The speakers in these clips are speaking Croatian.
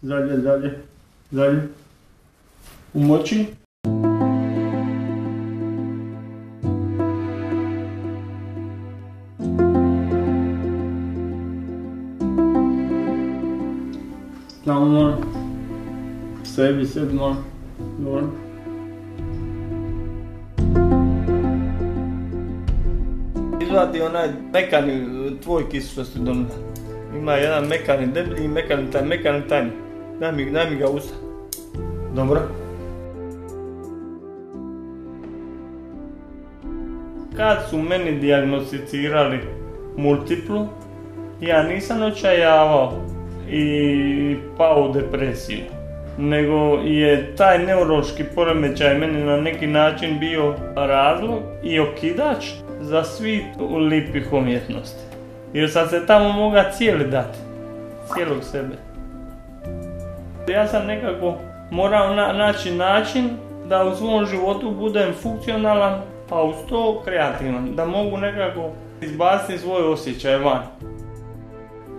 Dalje. Umoči. Tamo mora. Sebi sad mora. Dobro. Izvadi onaj mekani tvoj kis što ste donijeli. Ima jedan mekani deblji i mekani tanji. Daj mi ga usta. Dobro. Kad su meni dijagnosticirali multiplu, ja nisam očajavao i pao u depresiju, nego je taj neurološki poremećaj meni na neki način bio razlog i okidač za svit lipih umjetnosti. Jer sam se tamo mogao cijeli dati, cijelog sebe. Ja sam nekako morao naći način da u svom životu budem funkcionalan, a uz to kreativan, da mogu nekako izbaciti svoj osjećaj van.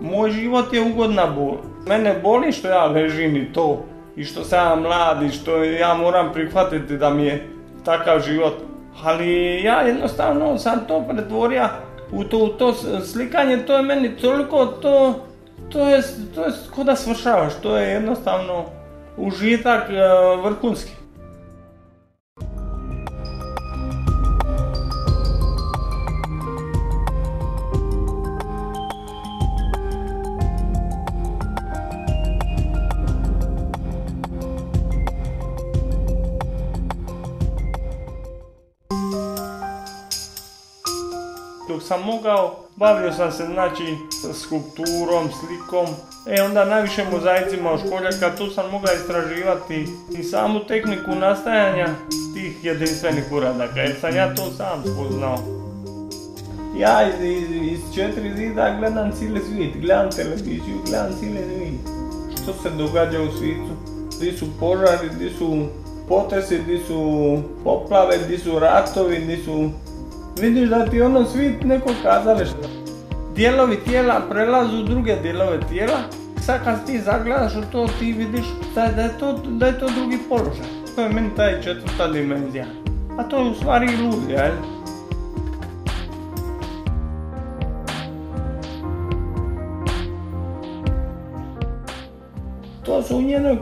Moj život je ugodna bol. Mene boli što ja ležim i to, i što sam ja mlad i što ja moram prihvatiti da mi je takav život. Ali ja jednostavno sam to pretvorio u to slikanje, to je meni toliko, to je ko da svršavaš, to je jednostavno užitak vrhunski. Dok sam mogao, bavio sam se skulpturom, slikom, onda najviše mozaicima od školjaka, tu sam mogao istraživati i samu tehniku nastajanja tih jedinstvenih uradaka, jer sam ja to sam spoznao. Ja iz 4 zida gledam cijeli svijet, gledam televiziju, gledam cijeli svijet. Što se događa u svijetu, gdje su požari, gdje su potresi, gdje su poplave, gdje su ratovi, gdje su... Vidiš da ti ono svit neko kazalište. Dijelovi tijela prelazu u druge dijelove tijela. Sad kad ti zagledaš u to, ti vidiš da je to drugi položaj. To je meni taj 4. dimenzija. A to je u stvari iluzija, jel? To su u njenoj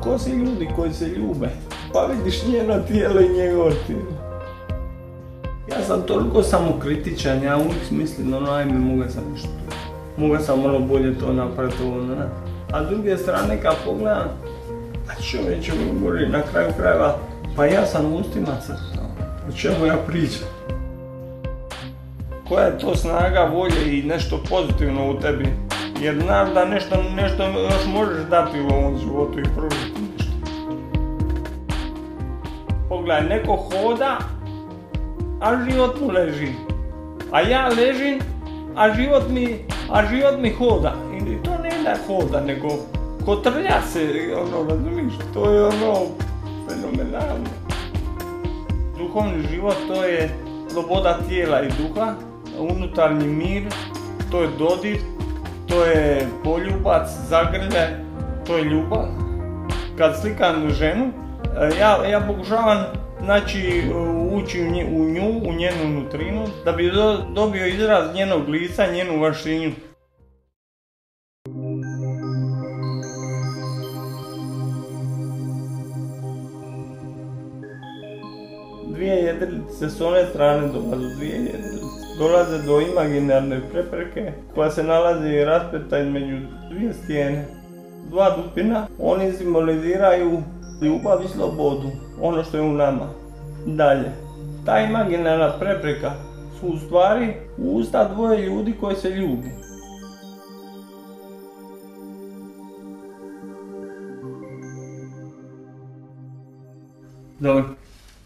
kosi ljudi koji se ljube. Pa vidiš njeno tijelo i njegovo tijelo. Ja sam toliko samokritičan, ja uvijek mislim, ajme, mogao sam malo bolje to napraviti, A s druge strane, kad pogledam, a čovječe mi govori na kraju krajeva, pa ja sam ustimac, o čemu ja pričam? Koja je to snaga volje i nešto pozitivno u tebi? Jer znaš da nešto još možeš dati u ovom životu i pružiti nešto. Pogledaj, neko hoda, a život mu leži. A ja ležim, a život mi hoda. I to ne da hoda, nego kotrlja se, razumiješ, to je fenomenalno. Duhovni život, to je sloboda tijela i duha, unutarnji mir, to je dodir, to je poljubac, zagrljaj, to je ljubav. Kad slikam ženu, ja pokušavam ući u nju, u njenu nutrinu, da bi dobio izraz njenog lica, njenu vašinju. Dvije jedrilice s one strane dolaze do imaginarne prepreke koja se nalazi raspeta između dvije stijene. Dva dupina, oni simboliziraju ljubav i slobodu, ono što je u nama. Dalje, ta imaginarna prepreka su u stvari usta dvoje ljudi koji se ljubi. Dobro,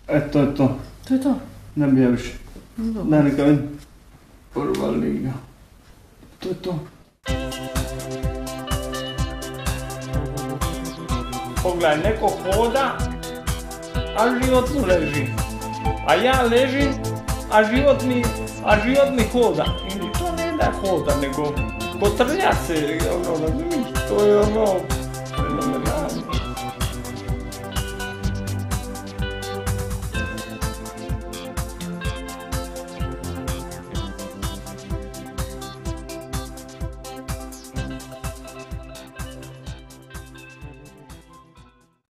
to je to. To je to? Ne bi ja više. Daj neka vidim. Prva liga. To je to. Pogledaj, neko hoda, a život mu leži. A ja ležim, a život mi hoda. I to ne da hoda, nego kotrlja se, razumiješ, to je